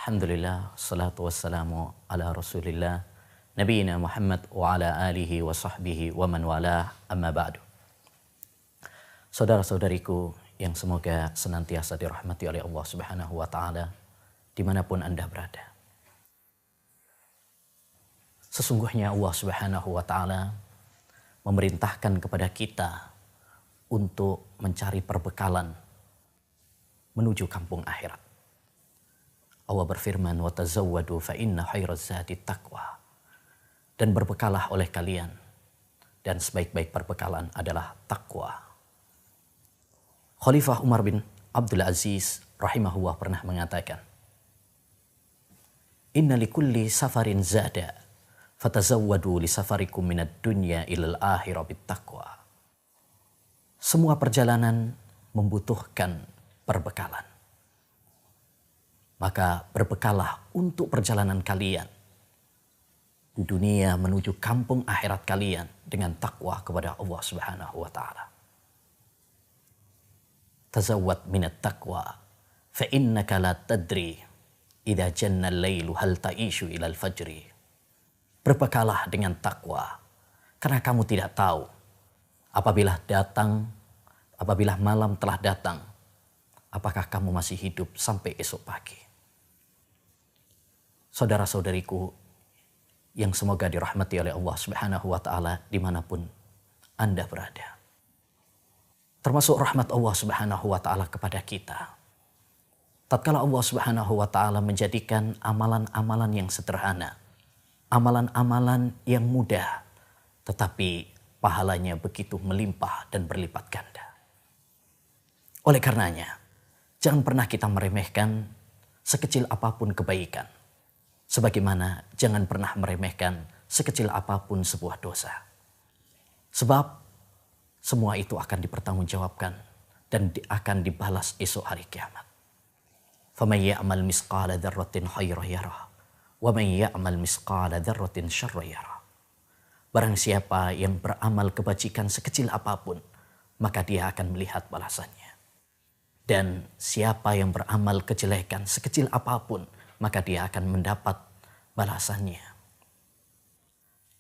Alhamdulillah, salatu wassalamu ala rasulillah, nabiyina Muhammad wa ala alihi wa sahbihi wa man walah, amma ba'du. Saudara-saudariku yang semoga senantiasa dirahmati oleh Allah Subhanahu wa ta'ala dimanapun Anda berada. Sesungguhnya Allah Subhanahu wa ta'ala memerintahkan kepada kita untuk mencari perbekalan menuju kampung akhirat. Allah berfirman, wa tazawwadu fa inna khairaz zadi taqwa. Dan berbekalah oleh kalian, dan sebaik-baik perbekalan adalah takwa. Khalifah Umar bin Abdul Aziz rahimahullah pernah mengatakan, inna likulli safarin zada fatazawwadu li safarikum minad dunya ilal akhirah bit taqwa. Semua perjalanan membutuhkan perbekalan. Maka berbekalah untuk perjalanan kalian di dunia menuju kampung akhirat kalian dengan takwa kepada Allah Subhanahu wa ta'ala. Tazawwad minat taqwa fa innaka la tadri idza janna al-lailu hal ta'ishu ila al-fajri. Berbekalah dengan takwa karena kamu tidak tahu apabila malam telah datang, apakah kamu masih hidup sampai esok pagi. Saudara-saudariku yang semoga dirahmati oleh Allah Subhanahu wa ta'ala dimanapun Anda berada. Termasuk rahmat Allah Subhanahu wa ta'ala kepada kita. Tatkala Allah Subhanahu wa ta'ala menjadikan amalan-amalan yang sederhana, amalan-amalan yang mudah, tetapi pahalanya begitu melimpah dan berlipat ganda. Oleh karenanya, jangan pernah kita meremehkan sekecil apapun kebaikan. Sebagaimana jangan pernah meremehkan sekecil apapun sebuah dosa. Sebab semua itu akan dipertanggungjawabkan dan akan dibalas esok hari kiamat. فَمَنْ يَعْمَلْ مِثْقَالَ ذَرَّةٍ خَيْرًا يَرَهُ وَمَنْ يَعْمَلْ مِثْقَالَ ذَرَّةٍ شَرًّا يَرَهُ. Barang siapa yang beramal kebajikan sekecil apapun, maka dia akan melihat balasannya. Dan siapa yang beramal kejelekan sekecil apapun, maka dia akan mendapat balasannya.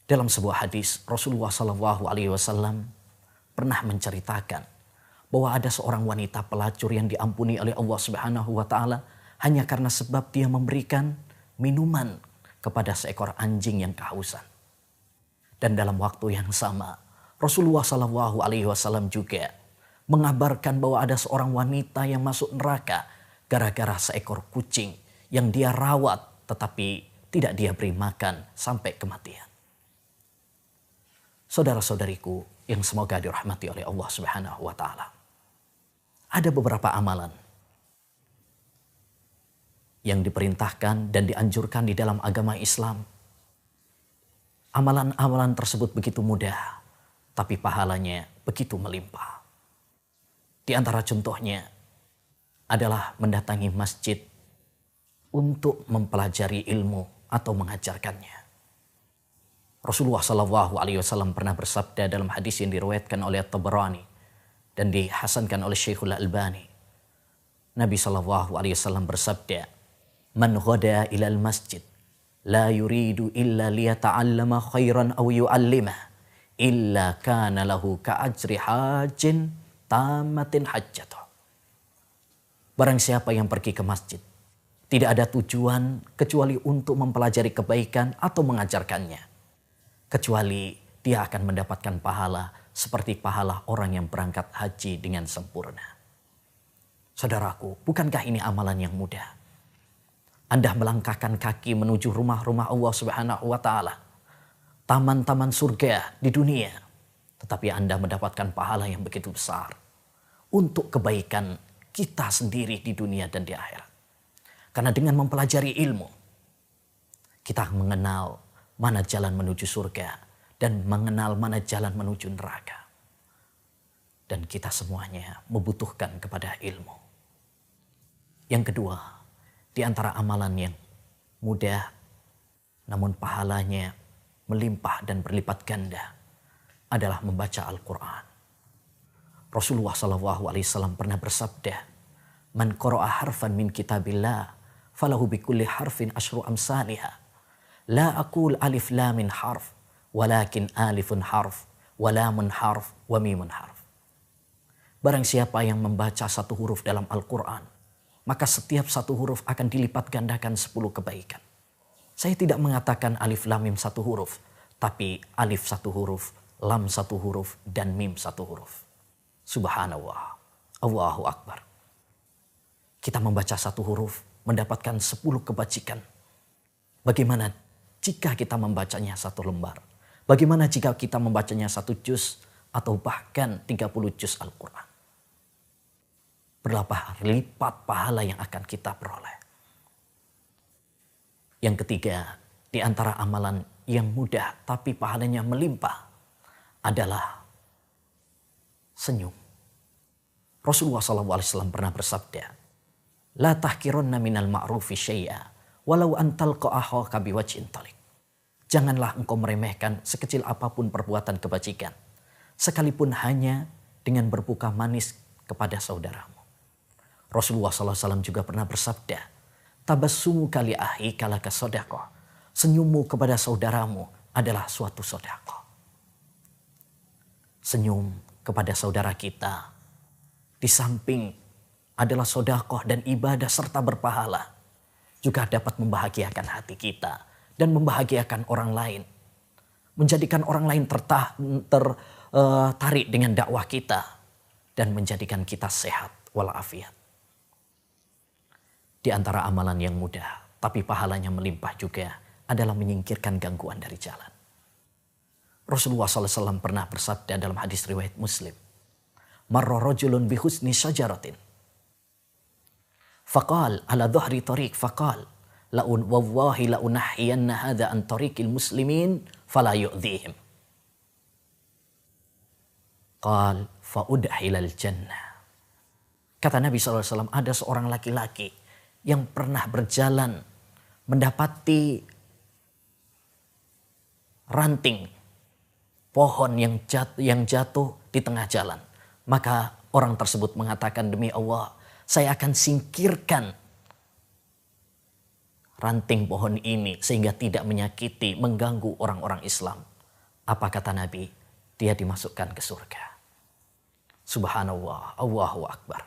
Dalam sebuah hadis, Rasulullah SAW pernah menceritakan bahwa ada seorang wanita pelacur yang diampuni oleh Allah Subhanahu wa ta'ala hanya karena sebab dia memberikan minuman kepada seekor anjing yang kehausan. Dan dalam waktu yang sama, Rasulullah SAW juga mengabarkan bahwa ada seorang wanita yang masuk neraka gara-gara seekor kucing yang dia rawat tetapi tidak dia beri makan sampai kematian. Saudara-saudariku yang semoga dirahmati oleh Allah Subhanahu wa ta'ala. Ada beberapa amalan yang diperintahkan dan dianjurkan di dalam agama Islam. Amalan-amalan tersebut begitu mudah, tapi pahalanya begitu melimpah. Di antara contohnya adalah mendatangi masjid untuk mempelajari ilmu atau mengajarkannya. Rasulullah SAW pernah bersabda dalam hadis yang diriwayatkan oleh Tabarani dan dihasankan oleh Syekhul Albani. Nabi SAW bersabda, "Man ghada ilal masjid la yuridu illa liyata'allama khairan aw yu'allimah illa kana lahu ka'ajri hajin tamatin hajjatuh." Barang siapa yang pergi ke masjid tidak ada tujuan kecuali untuk mempelajari kebaikan atau mengajarkannya. Kecuali dia akan mendapatkan pahala seperti pahala orang yang berangkat haji dengan sempurna. Saudaraku, bukankah ini amalan yang mudah? Anda melangkahkan kaki menuju rumah-rumah Allah Subhanahu wa ta'ala, taman-taman surga di dunia, tetapi Anda mendapatkan pahala yang begitu besar untuk kebaikan kita sendiri di dunia dan di akhirat. Karena dengan mempelajari ilmu, kita mengenal mana jalan menuju surga dan mengenal mana jalan menuju neraka. Dan kita semuanya membutuhkan kepada ilmu. Yang kedua, di antara amalan yang mudah namun pahalanya melimpah dan berlipat ganda adalah membaca Al-Quran. Rasulullah SAW pernah bersabda, "Man qara'a harfan min kitabillah falahu bikulli harfin asyru amsalihah. La aqul alif lam min harf, walakin alifun harf, wa lamun harf, wa mimun harf. Barang siapa yang membaca satu huruf dalam Al-Quran, maka setiap satu huruf akan dilipat gandakan 10 kebaikan. Saya tidak mengatakan alif lam mim satu huruf, tapi alif satu huruf, lam satu huruf, dan mim satu huruf. Subhanallah, Allahu Akbar. Kita membaca satu huruf, mendapatkan 10 kebajikan. Bagaimana jika kita membacanya satu lembar? Bagaimana jika kita membacanya satu juz atau bahkan 30 juz Al-Quran? Berapa lipat pahala yang akan kita peroleh. Yang ketiga, di antara amalan yang mudah tapi pahalanya melimpah adalah senyum. Rasulullah SAW pernah bersabda, La tahkirunna minal ma'rufi syai'a walau antal qa'aha biwajhin talik. Janganlah engkau meremehkan sekecil apapun perbuatan kebajikan, sekalipun hanya dengan berbuka manis kepada saudaramu. Rasulullah SAW juga pernah bersabda, Tabassumu kali ahi kalaka sodaqah. Senyummu kepada saudaramu adalah suatu sodaqah. Senyum kepada saudara kita di samping adalah sodaqah dan ibadah serta berpahala, juga dapat membahagiakan hati kita dan membahagiakan orang lain, menjadikan orang lain tertarik dengan dakwah kita dan menjadikan kita sehat walafiat. Di antara amalan yang mudah tapi pahalanya melimpah juga adalah menyingkirkan gangguan dari jalan. Rasulullah SAW pernah bersabda dalam hadis riwayat Muslim, Marra rajulun bihusni syajaratin. Faqal ala dhuhri tariq faqal wallahi la unahhiyanna hadha an tariqil muslimin fala yu'dhihim. Qal fa udkhilal jannah. Kata Nabi SAW, ada seorang laki-laki yang pernah berjalan mendapati ranting pohon yang jatuh di tengah jalan. Maka orang tersebut mengatakan, demi Allah, saya akan singkirkan ranting pohon ini sehingga tidak menyakiti, mengganggu orang-orang Islam. Apa kata Nabi? Dia dimasukkan ke surga. Subhanallah, Allahu Akbar.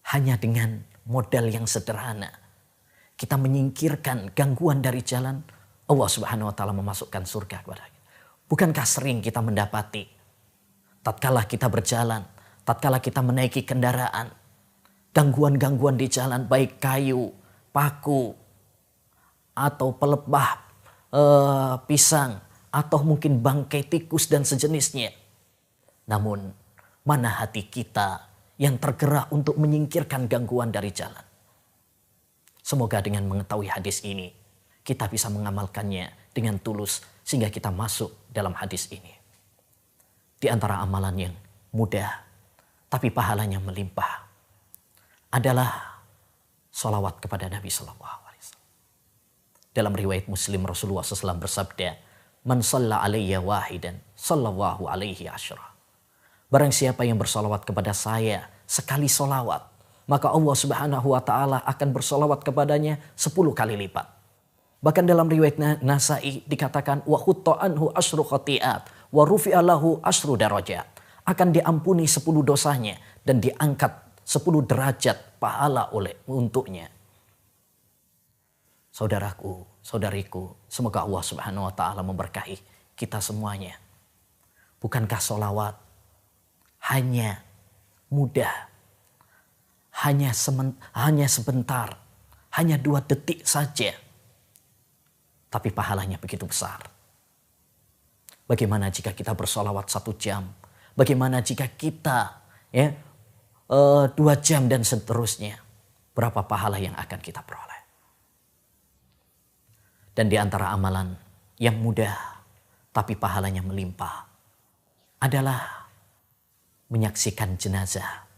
Hanya dengan modal yang sederhana, kita menyingkirkan gangguan dari jalan, Allah Subhanahu wa taala memasukkan surga kepada kita. Bukankah sering kita mendapati tatkala kita berjalan, tatkala kita menaiki kendaraan, gangguan-gangguan di jalan, baik kayu, paku, atau pelepah pisang, atau mungkin bangkai tikus dan sejenisnya. Namun, mana hati kita yang tergerak untuk menyingkirkan gangguan dari jalan? Semoga dengan mengetahui hadis ini, kita bisa mengamalkannya dengan tulus sehingga kita masuk dalam hadis ini. Di antara amalan yang mudah tapi pahalanya melimpah adalah salawat kepada Nabi SAW. Dalam riwayat Muslim, Rasulullah SAW bersabda, Man shalla alayya wahidan sallallahu alaihi asyra. Barang siapa yang bersalawat kepada saya sekali salawat, maka Allah Subhanahu wa taala akan bersalawat kepadanya 10 kali lipat. Bahkan dalam riwayat Nasai dikatakan wa khutta anhu asyru khati'at wa rufi'a lahu asyru darajat. Akan diampuni 10 dosanya dan diangkat 10 derajat pahala untuknya. Saudaraku, saudariku, semoga Allah Subhanahu wa taala memberkahi kita semuanya. Bukankah sholawat hanya mudah, hanya sebentar, hanya 2 detik saja, tapi pahalanya begitu besar. Bagaimana jika kita bersolawat 1 jam? Bagaimana jika kita 2 jam dan seterusnya? Berapa pahala yang akan kita peroleh? Dan di antara amalan yang mudah tapi pahalanya melimpah adalah menyaksikan jenazah,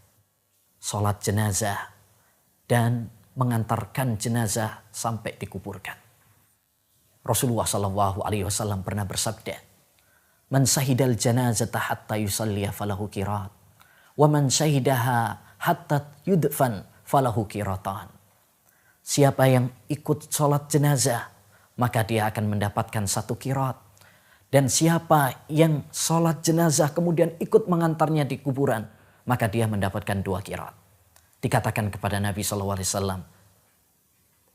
sholat jenazah, dan mengantarkan jenazah sampai dikuburkan. Rasulullah SAW pernah bersabda, Man syahidal janazata hatta yusalliya falahu qirat, wa man syahidaha hatta yudfan falahu qiratan. Siapa yang ikut sholat jenazah, maka dia akan mendapatkan 1 qiraat. Dan siapa yang sholat jenazah kemudian ikut mengantarnya di kuburan, maka dia mendapatkan 2 qiraat. Dikatakan kepada Nabi SAW,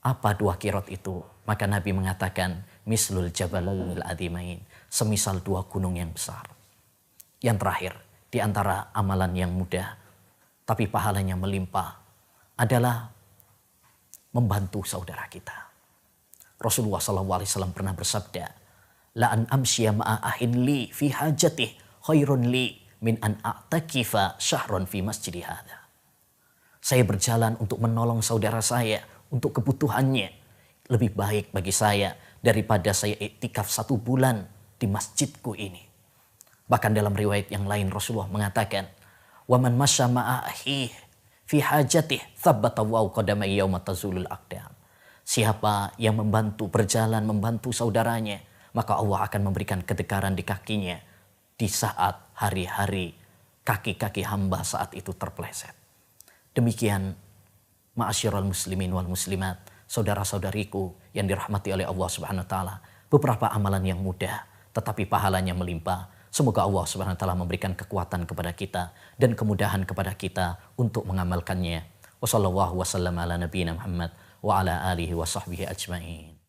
apa 2 qiraat itu? Maka Nabi mengatakan, mislul jabalainil adimain, semisal 2 gunung yang besar. Yang terakhir, di antara amalan yang mudah, tapi pahalanya melimpah, adalah membantu saudara kita. Rasulullah SAW pernah bersabda, la an amsyiya ma'a ahin li fi hajatih khairun li min an a'takifa syahron fi masjidi hadha. Saya berjalan untuk menolong saudara saya untuk kebutuhannya, lebih baik bagi saya daripada saya iktikaf 1 bulan di masjidku ini. Bahkan dalam riwayat yang lain Rasulullah mengatakan, wa man masya ma'a ahihi fi hajatih thabbata wa qadamai yauma tazulul aqdam. Siapa yang berjalan membantu saudaranya, maka Allah akan memberikan kedekaran di kakinya di saat hari-hari kaki-kaki hamba saat itu terpeleset. Demikian ma'asyiral muslimin wal muslimat, saudara-saudariku yang dirahmati oleh Allah Subhanahu wa taala, beberapa amalan yang mudah tetapi pahalanya melimpah. Semoga Allah Subhanahu wa taala memberikan kekuatan kepada kita dan kemudahan kepada kita untuk mengamalkannya. Wassallallahu wasallam ala nabiyina Muhammad wa ala alihi wa sahbihi ajmain.